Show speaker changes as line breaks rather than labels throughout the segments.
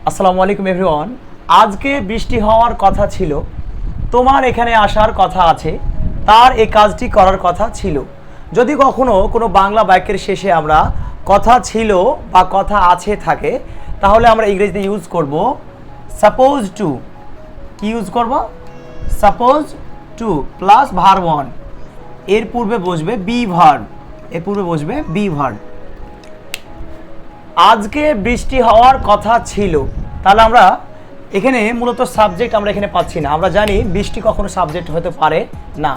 আসসালামু আলাইকুম এভরিওয়ান। আজকে বৃষ্টি হওয়ার কথা ছিল, তোমার এখানে আসার কথা আছে, তার এই কাজটি করার কথা ছিল। যদি কখনো কোনো বাংলা বাক্যের শেষে আমরা কথা ছিল বা কথা আছে থাকে, তাহলে আমরা ইংরেজিতে ইউজ করব সাপোজ টু। কি ইউজ করব? Suppose two plus verb one. এর পূর্বে বসবে বি ভার্ব। এর পূর্বে বসবে বি ভার্ব। আজকে বৃষ্টি হওয়ার কথা ছিল, তাহলে আমরা এখানে মূলত সাবজেক্ট আমরা এখানে পাচ্ছি না। আমরা জানি বৃষ্টি কখনো সাবজেক্ট হতে পারে না।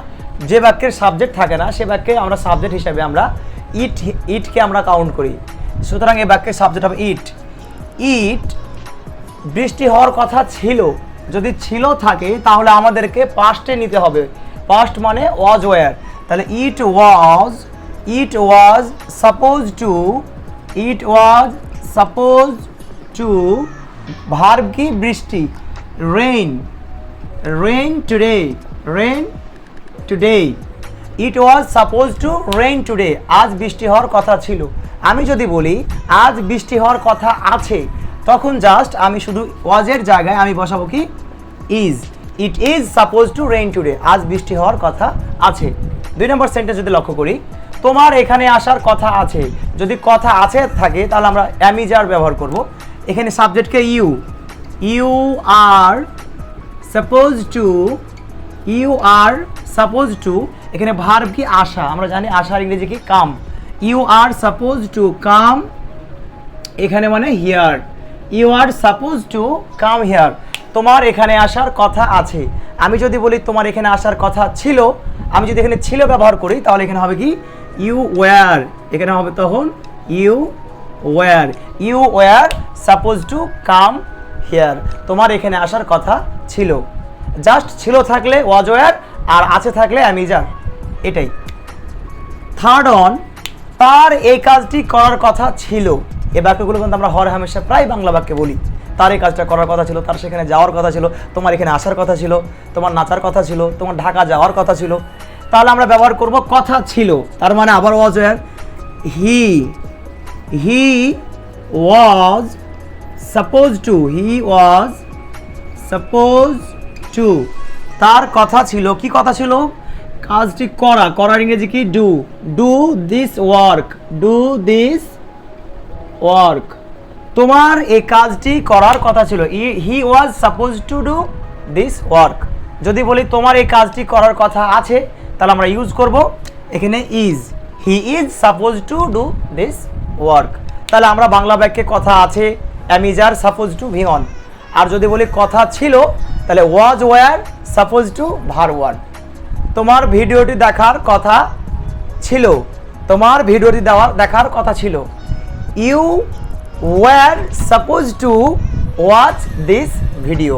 যে বাক্যের সাবজেক্ট থাকে না সে বাক্যে আমরা সাবজেক্ট হিসাবে আমরা ইটকে আমরা কাউন্ট করি। সুতরাং এই বাক্যের সাবজেক্ট হবে ইট। ইট বৃষ্টি হওয়ার কথা ছিল, যদি ছিল থাকে তাহলে আমাদেরকে পাস্টে নিতে হবে। পাস্ট মানে ওয়াজ ওয়ার। তাহলে it was suppose to, it was suppose to, verb কি বৃষ্টি, rain today, it was suppose to rain today, আজ বৃষ্টি হওয়ার কথা ছিল। আমি যদি বলি আজ বৃষ্টি হওয়ার কথা আছে, তখন জাস্ট আমি শুধু ওয়াজের জায়গায় আমি বসাবো কি is. It is suppose to rain today, আজ বৃষ্টি হওয়ার কথা আছে। 2 নম্বর সেন্টেন্স যদি লক্ষ্য করি, তোমার এখানে আসার কথা আছে, যদি কথা আছে থাকে তাহলে আমরা অ্যামিজার ব্যবহার করব। এখানে সাবজেক্টকে ইউ আর সাপোজ টু, এখানে ভার্ব কি আসা, আমরা জানি আসার ইংরেজি কি come. You are suppose to come, এখানে মানে here. You are suppose to come here, তোমার এখানে আসার কথা আছে। আমি যদি বলি তোমার এখানে আসার কথা ছিল, আমি যদি এখানে ছিল ব্যবহার করি তাহলে এখানে হবে কি ইউ ওয়্যার, এখানে হবে তখন you were suppose to come here, তোমার এখানে আসার কথা ছিল। জাস্ট ছিল থাকলে ওয়াজ ওয়্যার, আর আছে থাকলে অ্যামিজার, এটাই। থার্ড অন, তার এই কাজটি করার কথা ছিল। এই বাক্যগুলো কিন্তু আমরা হর হামেশা প্রায় বাংলা বাক্যে বলি। তার এই কাজটা করার কথা ছিল, তার সেখানে যাওয়ার কথা ছিল, তোমার এখানে আসার কথা ছিল, তোমার নাচার কথা ছিল, তোমার ঢাকা যাওয়ার কথা ছিল। তাহলে আমরা ব্যবহার করব কথা ছিল, তার মানে আবার ওয়াজ wire. He was suppose two, তার কথা ছিল, কি কথা ছিল? কাজটি করার ইংরেজি কি ডু দিস ওয়ার্ক, তোমার এই কাজটি করার কথা ছিল। He was suppose to do this work. যদি বলি তোমার এই কাজটি করার কথা আছে, তাহলে আমরা ইউজ করব এখানে is. He is suppose to do this work. তাহলে আমরা বাংলা বাক্যে কথা আছে am is are suppose to V one. আর যদি বলি কথা ছিল, তাহলে was were suppose to verb one. তোমার ভিডিওটি দেখার কথা ছিল, দেখার কথা ছিল। You were suppose to watch this video.